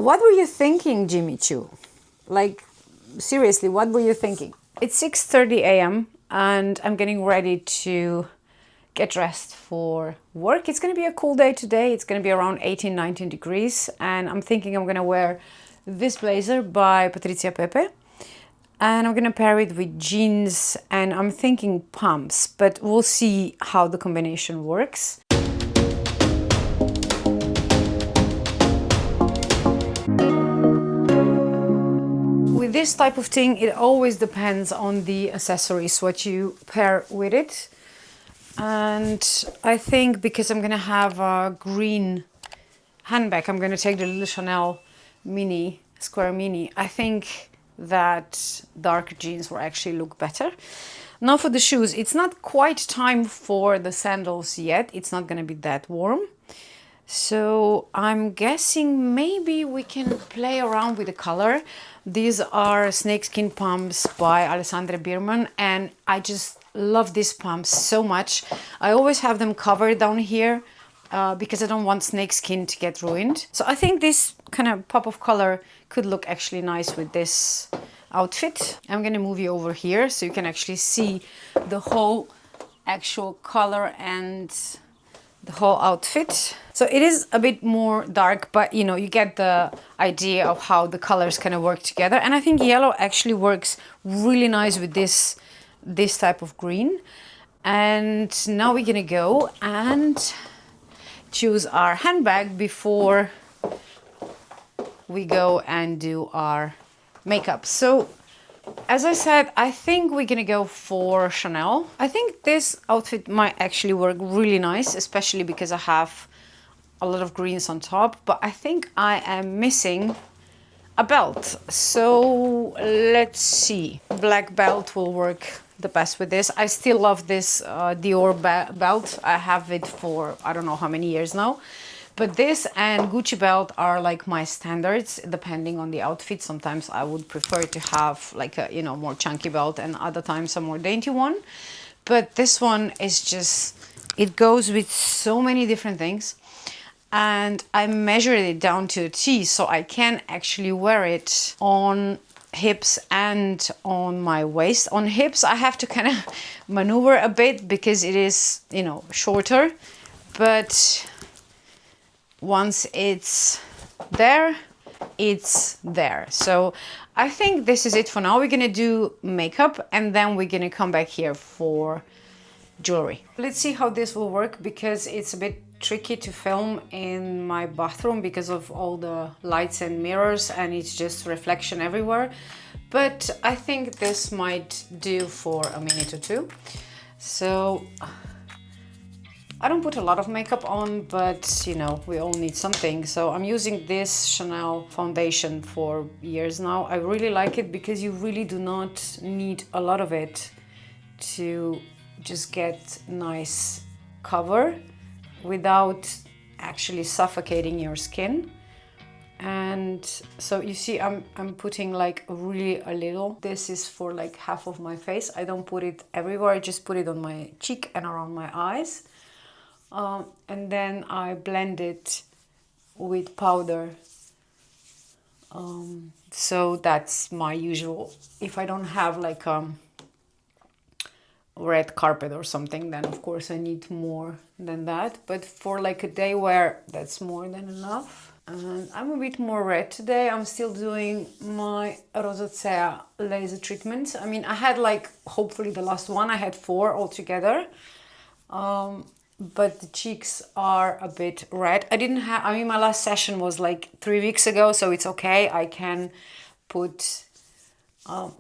What were you thinking, Jimmy Choo? Like, seriously, what were you thinking? It's 6:30 a.m. and I'm getting ready to get dressed for work. It's going to be a cool day today. It's going to be around 18, 19 degrees. And I'm thinking I'm going to wear this blazer by Patrizia Pepe. And I'm going to pair it with jeans and I'm thinking pumps, but we'll see how the combination works. With this type of thing, it always depends on the accessories, what you pair with it. And I think because I'm gonna have a green handbag, I'm gonna take the little Chanel mini, square mini. I think that dark jeans will actually look better. Now for the shoes, it's not quite time for the sandals yet. It's not gonna be that warm. So I'm guessing maybe we can play around with the color. These are snakeskin pumps by Alessandra Biermann, and I just love these pumps so much. I always have them covered down here because I don't want snakeskin to get ruined. So I think this kind of pop of color could look actually nice with this outfit. I'm gonna move you over here so you can actually see the whole actual color and the whole outfit. So it is a bit more dark, but you know, you get the idea of how the colors kind of work together. And I think yellow actually works really nice with this type of green. And now we're gonna go and choose our handbag before we go and do our makeup. So as I said, I think we're gonna go for Chanel. I think this outfit might actually work really nice, especially because I have a lot of greens on top, but I think I am missing a belt. So let's see. Black belt will work the best with this. I still love this Dior belt. I have it for I don't know how many years now. But this and Gucci belt are like my standards, depending on the outfit. Sometimes I would prefer to have like a, you know, more chunky belt and other times a more dainty one. But this one is just, it goes with so many different things. And I measured it down to a T, so I can actually wear it on hips and on my waist. On hips, I have to kind of maneuver a bit because it is, you know, shorter. But once it's there, it's there. So I think this is it for now. We're gonna do makeup and then we're gonna come back here for jewelry. Let's see how this will work because it's a bit tricky to film in my bathroom because of all the lights and mirrors and it's just reflection everywhere. But I think this might do for a minute or two. So I don't put a lot of makeup on, but you know, we all need something. So I'm using this Chanel foundation for years now. I really like it because you really do not need a lot of it to just get nice cover without actually suffocating your skin. And so you see, I'm putting like really a little. This is for like half of my face. I don't put it everywhere. I just put it on my cheek and around my eyes. And then I blend it with powder. So that's my usual. If I don't have like red carpet or something, then of course I need more than that. But for like a day wear, that's more than enough. And I'm a bit more red today. I'm still doing my rosacea laser treatment. I mean, I had like, hopefully the last one, I had 4 altogether. But the cheeks are a bit red. I didn't have, I mean, my last session was like 3 weeks ago, so it's okay. I can put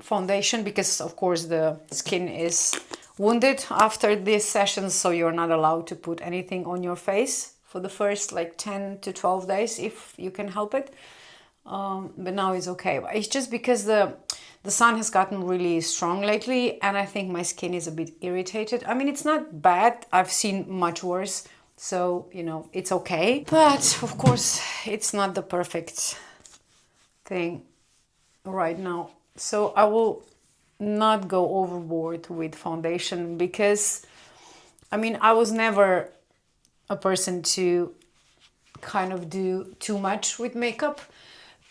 foundation because of course the skin is wounded after these sessions, so you're not allowed to put anything on your face for the first like 10 to 12 days if you can help it. But now it's okay. It's just because the sun has gotten really strong lately and I think my skin is a bit irritated. I mean, it's not bad. I've seen much worse. So, you know, it's okay. But of course, it's not the perfect thing right now. So I will not go overboard with foundation because, I mean, I was never a person to kind of do too much with makeup.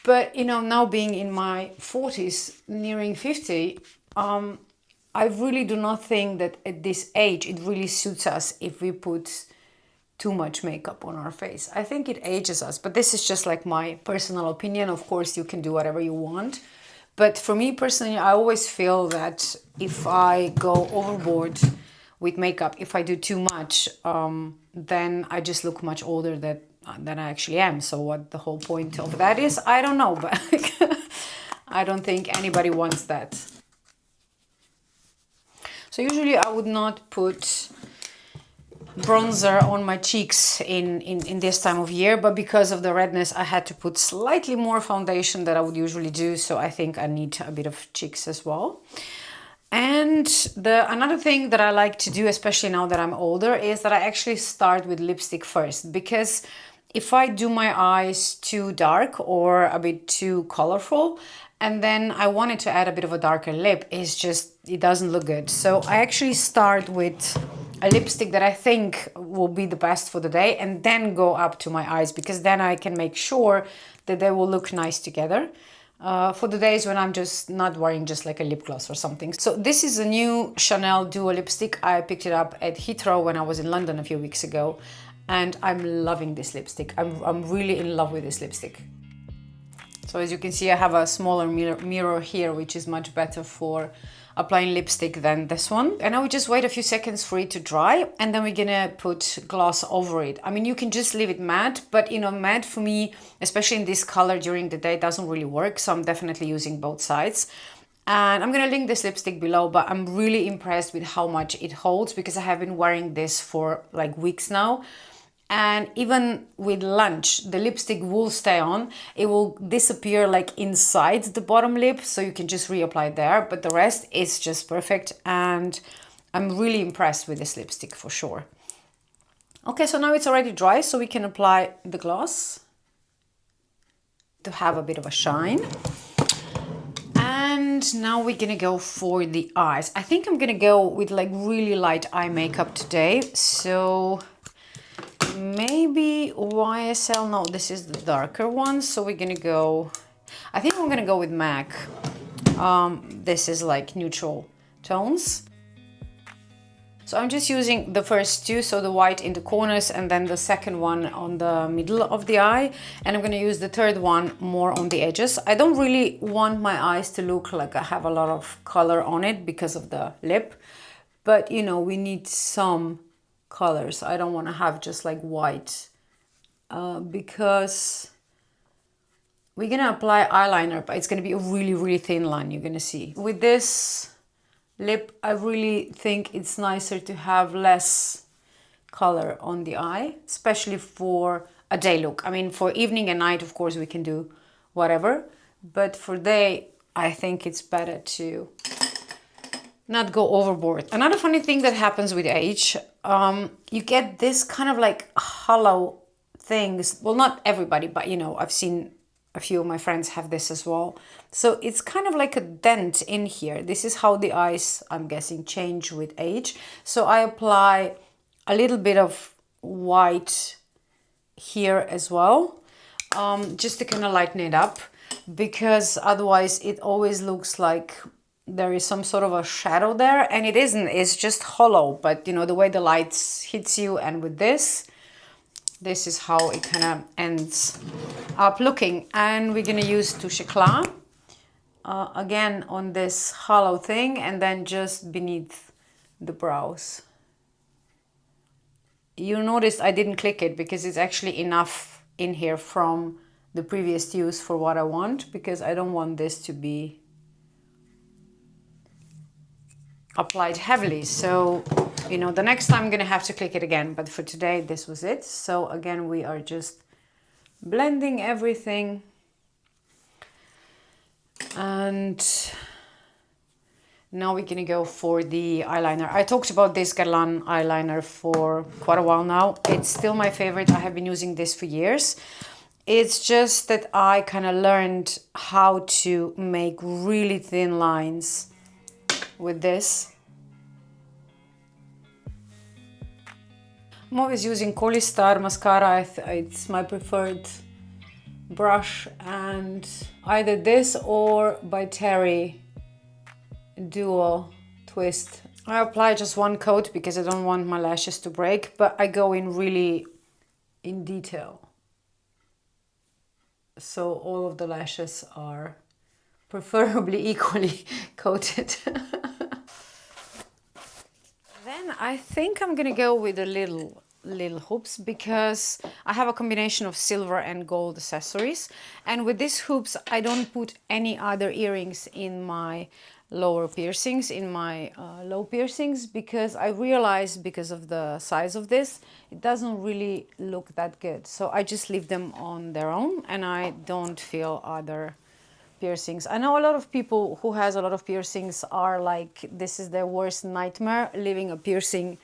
But, you know, now being in my 40s, nearing 50, I really do not think that at this age it really suits us if we put too much makeup on our face. I think it ages us, but this is just like my personal opinion. Of course, you can do whatever you want. But for me personally, I always feel that if I go overboard with makeup, if I do too much, then I just look much older than I actually am. So what the whole point of that is, I don't know, but I don't think anybody wants that. So usually I would not put bronzer on my cheeks in this time of year, but because of the redness I had to put slightly more foundation than I would usually do, so I think I need a bit of cheeks as well. And another thing that I like to do, especially now that I'm older, is that I actually start with lipstick first, because if I do my eyes too dark or a bit too colorful and then I wanted to add a bit of a darker lip, it doesn't look good. So I actually start with a lipstick that I think will be the best for the day and then go up to my eyes, because then I can make sure that they will look nice together for the days when I'm just not wearing just like a lip gloss or something. So this is a new Chanel Duo lipstick. I picked it up at Heathrow when I was in London a few weeks ago, and I'm loving this lipstick. I'm really in love with this lipstick. So as you can see, I have a smaller mirror here, which is much better for applying lipstick than this one. And I would just wait a few seconds for it to dry, and then we're gonna put gloss over it. I mean, you can just leave it matte, but you know, matte for me, especially in this color during the day, doesn't really work. So I'm definitely using both sides. And I'm gonna link this lipstick below, but I'm really impressed with how much it holds, because I have been wearing this for like weeks now. And even with lunch, the lipstick will stay on. It will disappear like inside the bottom lip, so you can just reapply there. But the rest is just perfect. And I'm really impressed with this lipstick for sure. Okay, so now it's already dry, so we can apply the gloss to have a bit of a shine. And now we're gonna go for the eyes. I think I'm gonna go with like really light eye makeup today. So maybe YSL, no, this is the darker one, so we're gonna go, I think I'm gonna go with MAC. This is like neutral tones. So I'm just using the first two, so the white in the corners and then the second one on the middle of the eye, and I'm gonna use the third one more on the edges. I don't really want my eyes to look like I have a lot of color on it because of the lip, but you know, we need some colors. I don't want to have just like white because we're gonna apply eyeliner, but it's gonna be a really thin line, you're gonna see. With this lip, I really think it's nicer to have less color on the eye, especially for a day look. I mean, for evening and night, of course, we can do whatever, but for day, I think it's better to not go overboard. Another funny thing that happens with age, you get this kind of like hollow things. Well, not everybody, but you know, I've seen a few of my friends have this as well. So it's kind of like a dent in here. This is how the eyes, I'm guessing, change with age. So I apply a little bit of white here as well, just to kind of lighten it up, because otherwise it always looks like there is some sort of a shadow there, and it isn't, it's just hollow. But you know, the way the light hits you, and with this is how it kind of ends up looking. And we're gonna use Touche Eclat again on this hollow thing, and then just beneath the brows. You notice I didn't click it because it's actually enough in here from the previous use for what I want, because I don't want this to be applied heavily. So you know, the next time I'm gonna have to click it again, but for today this was it. So again, we are just blending everything, and now we're gonna go for the eyeliner. I talked about this Guerlain eyeliner for quite a while now. It's still my favorite. I have been using this for years. It's just that I kind of learned how to make really thin lines with this. I'm always using Kolistar mascara. It's my preferred brush and either this or by Terry Dual Twist. I apply just one coat because I don't want my lashes to break, but I go in really in detail. So all of the lashes are preferably equally coated. Then I think I'm gonna go with the little hoops because I have a combination of silver and gold accessories, and with these hoops I don't put any other earrings in my lower piercings, in my low piercings, because I realized because of the size of this it doesn't really look that good, so I just leave them on their own and I don't feel other piercings. I know a lot of people who has a lot of piercings are like, this is their worst nightmare, leaving a piercing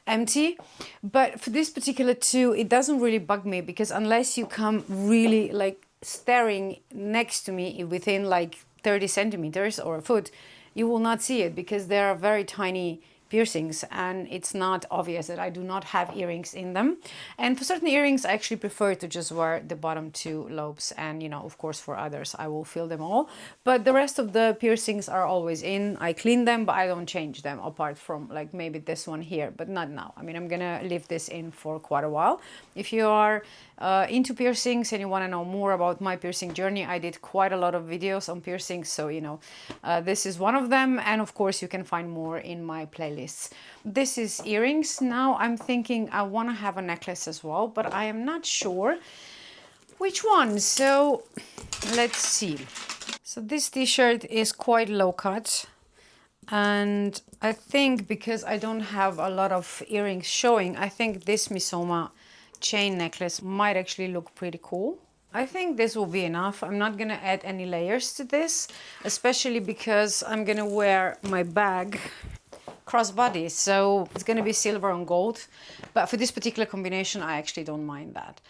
empty. But for this particular two, it doesn't really bug me because unless you come really like staring next to me within like 30 centimeters or a foot, you will not see it because they are very tiny piercings and it's not obvious that I do not have earrings in them. And for certain earrings I actually prefer to just wear the bottom two lobes, and you know, of course for others I will fill them all, but the rest of the piercings are always in. I clean them but I don't change them, apart from like maybe this one here, but not now. I mean, I'm gonna leave this in for quite a while. If you are into piercings and you want to know more about my piercing journey, I did quite a lot of videos on piercings, so you know, this is one of them, and of course you can find more in my playlists. This is earrings. Now I'm thinking I want to have a necklace as well, but I am not sure which one, so let's see. So this t-shirt is quite low cut, and I think because I don't have a lot of earrings showing, I think this Misoma chain necklace might actually look pretty cool. I think this will be enough. I'm not gonna add any layers to this, especially because I'm gonna wear my bag crossbody, so it's gonna be silver and gold, but for this particular combination I actually don't mind that.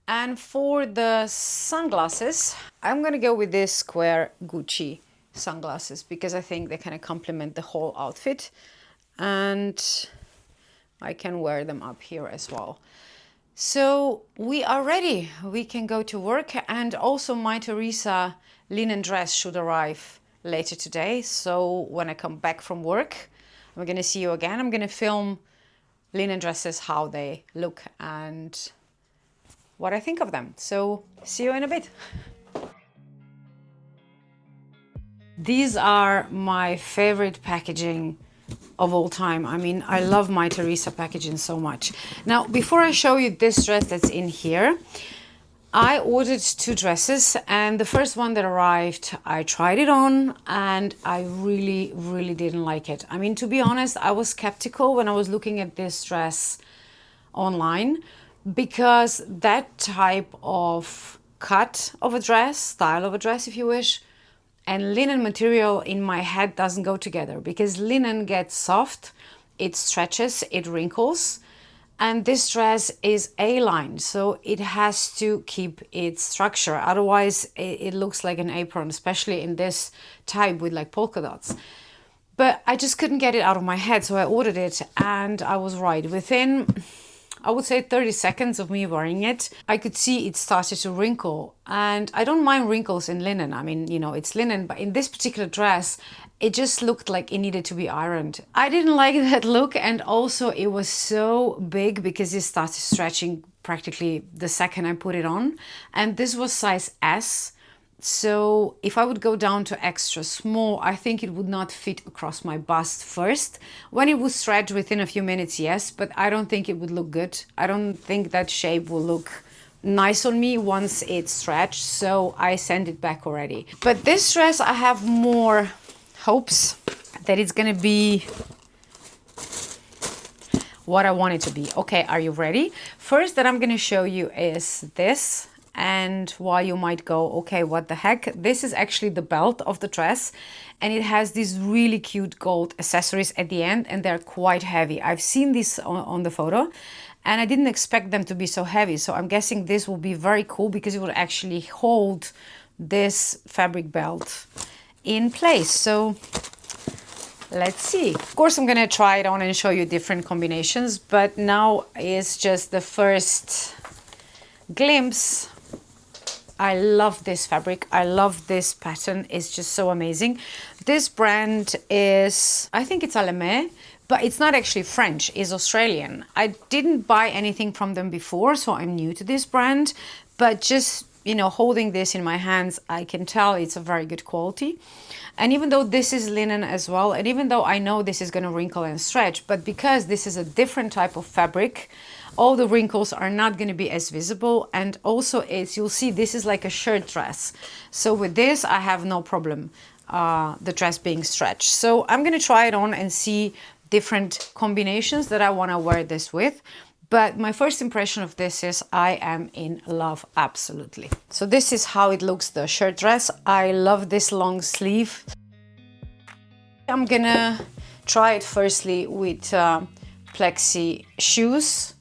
And for the sunglasses, I'm gonna go with this square Gucci sunglasses because I think they kind of complement the whole outfit, and I can wear them up here as well. So we are ready. We can go to work, and also My Theresa linen dress should arrive later today. So when I come back from work, I'm gonna see you again. I'm gonna film linen dresses, how they look and what I think of them. So see you in a bit. These are my favorite packaging of all time. I mean, I love My Theresa packaging so much. Now, before I show you this dress that's in here, I ordered two dresses, and the first one that arrived, I tried it on and I really didn't like it. I mean, to be honest, I was skeptical when I was looking at this dress online, because that type of cut of a dress, style of a dress if you wish, and linen material in my head doesn't go together, because linen gets soft, it stretches, it wrinkles, and this dress is A-line, so it has to keep its structure. Otherwise, it looks like an apron, especially in this type with like polka dots. But I just couldn't get it out of my head, so I ordered it, and I was right. Within, I would say 30 seconds of me wearing it, I could see it started to wrinkle. And I don't mind wrinkles in linen. I mean, you know, it's linen, but in this particular dress, it just looked like it needed to be ironed. I didn't like that look, and also it was so big because it started stretching practically the second I put it on. And this was size S. So if I would go down to extra small, I think it would not fit across my bust first. When it would stretch within a few minutes, yes, but I don't think it would look good. I don't think that shape will look nice on me once it's stretched, so I sent it back already. But this dress, I have more hopes that it's gonna be what I want it to be. Okay, are you ready? First that I'm gonna show you is this. And while you might go, okay, what the heck? This is actually the belt of the dress, and it has these really cute gold accessories at the end, and they're quite heavy. I've seen this on the photo, and I didn't expect them to be so heavy. So I'm guessing this will be very cool because it will actually hold this fabric belt in place. So let's see. Of course, I'm gonna try it on and show you different combinations, but now is just the first glimpse I love this fabric. I love this pattern. It's just so amazing. This brand is, I think it's Allemé, but it's not actually French, it's Australian. I didn't buy anything from them before, so I'm new to this brand, but just, you know, holding this in my hands, I can tell it's a very good quality. And even though this is linen as well, and even though I know this is going to wrinkle and stretch, but because this is a different type of fabric, all the wrinkles are not going to be as visible. And also, it's, you'll see this is like a shirt dress. So with this, I have no problem the dress being stretched. So I'm going to try it on and see different combinations that I want to wear this with. But my first impression of this is I am in love, absolutely. So this is how it looks, the shirt dress. I love this long sleeve. I'm gonna try it firstly with plexi shoes.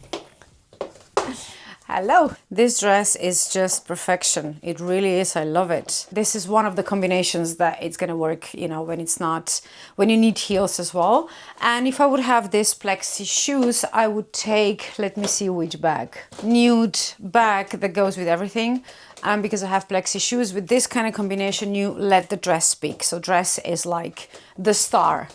Hello! This dress is just perfection. It really is. I love it. This is one of the combinations that it's gonna work, you know, when it's not, when you need heels as well. And if I would have this plexi shoes, I would take, let me see which bag. Nude bag that goes with everything. And because I have plexi shoes, with this kind of combination, you let the dress speak. So dress is like the star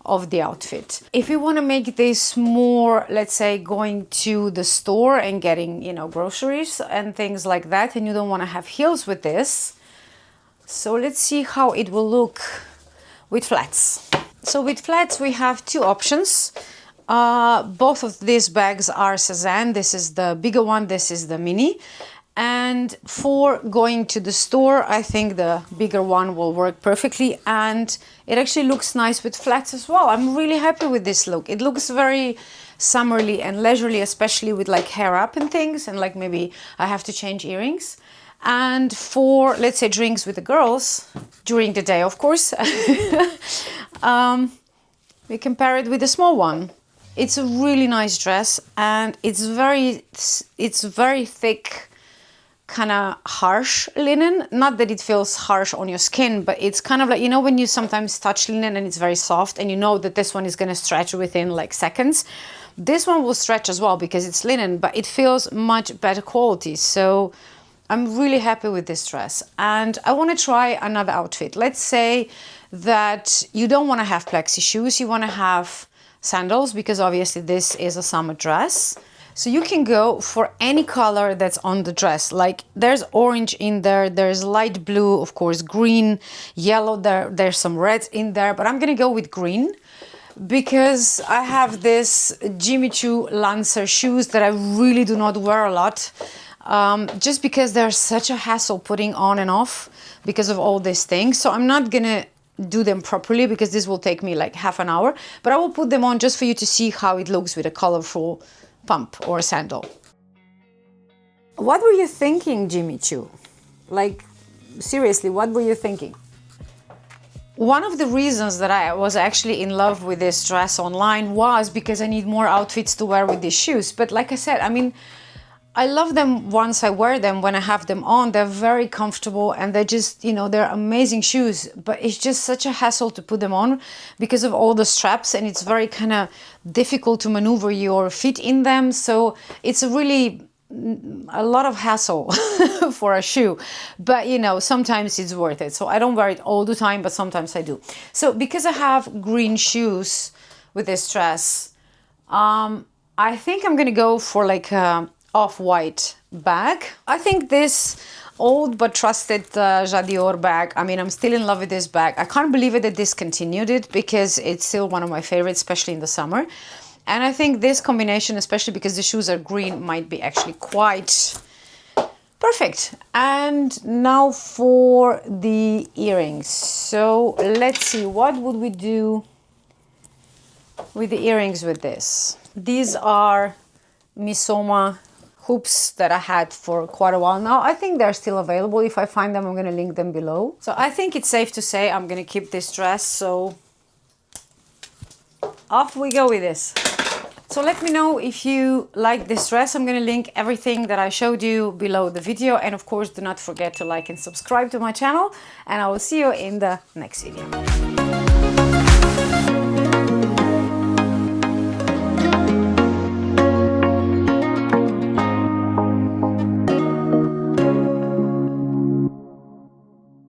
of the outfit. If you want to make this more, let's say, going to the store and getting, you know, groceries and things like that, and you don't want to have heels with this, so let's see how it will look with flats. So with flats we have two options. Both of these bags are Cezanne. This is the bigger one, this is the mini. And for going to the store, I think the bigger one will work perfectly, and it actually looks nice with flats as well. I'm really happy with this look. It looks very summerly and leisurely, especially with like hair up and things, and like maybe I have to change earrings. And for, let's say, drinks with the girls, during the day, of course, we can pair it with a small one. It's a really nice dress, and it's very thick, kind of harsh linen. Not that it feels harsh on your skin, but it's kind of like, you know, when you sometimes touch linen and it's very soft and you know that this one is going to stretch within like seconds. This one will stretch as well because it's linen, but it feels much better quality. So I'm really happy with this dress, and I want to try another outfit. Let's say that you don't want to have plexi shoes, you want to have sandals, because obviously this is a summer dress. So you can go for any color that's on the dress. Like there's orange in there, there's light blue, of course, green, yellow, there's some red in there, but I'm gonna go with green because I have this Jimmy Choo Lancer shoes that I really do not wear a lot, just because they're such a hassle putting on and off because of all these things. So I'm not gonna do them properly because this will take me like half an hour, but I will put them on just for you to see how it looks with a colorful pump or sandal. What were you thinking, Jimmy Choo? Like, seriously, what were you thinking? One of the reasons that I was actually in love with this dress online was because I need more outfits to wear with these shoes. But like I said, I mean, I love them once I wear them. When I have them on, they're very comfortable and they're just, you know, they're amazing shoes, but it's just such a hassle to put them on because of all the straps, and it's very kind of difficult to maneuver your feet in them. So it's a lot of hassle for a shoe, but you know, sometimes it's worth it. So I don't wear it all the time, but sometimes I do. So because I have green shoes with this dress, I think I'm gonna go for like a off-white bag. I think this old but trusted Jadior bag, I mean, I'm still in love with this bag. I can't believe it that discontinued it because it's still one of my favorites, especially in the summer. And I think this combination, especially because the shoes are green, might be actually quite perfect. And now for the earrings. So let's see, what would we do with the earrings with this? These are Misoma hoops that I had for quite a while now. I think they're still available. If I find them, I'm going to link them below. So I think it's safe to say I'm going to keep this dress. So off we go with this. So let me know if you like this dress. I'm going to link everything that I showed you below the video. And of course, do not forget to like and subscribe to my channel. And I will see you in the next video.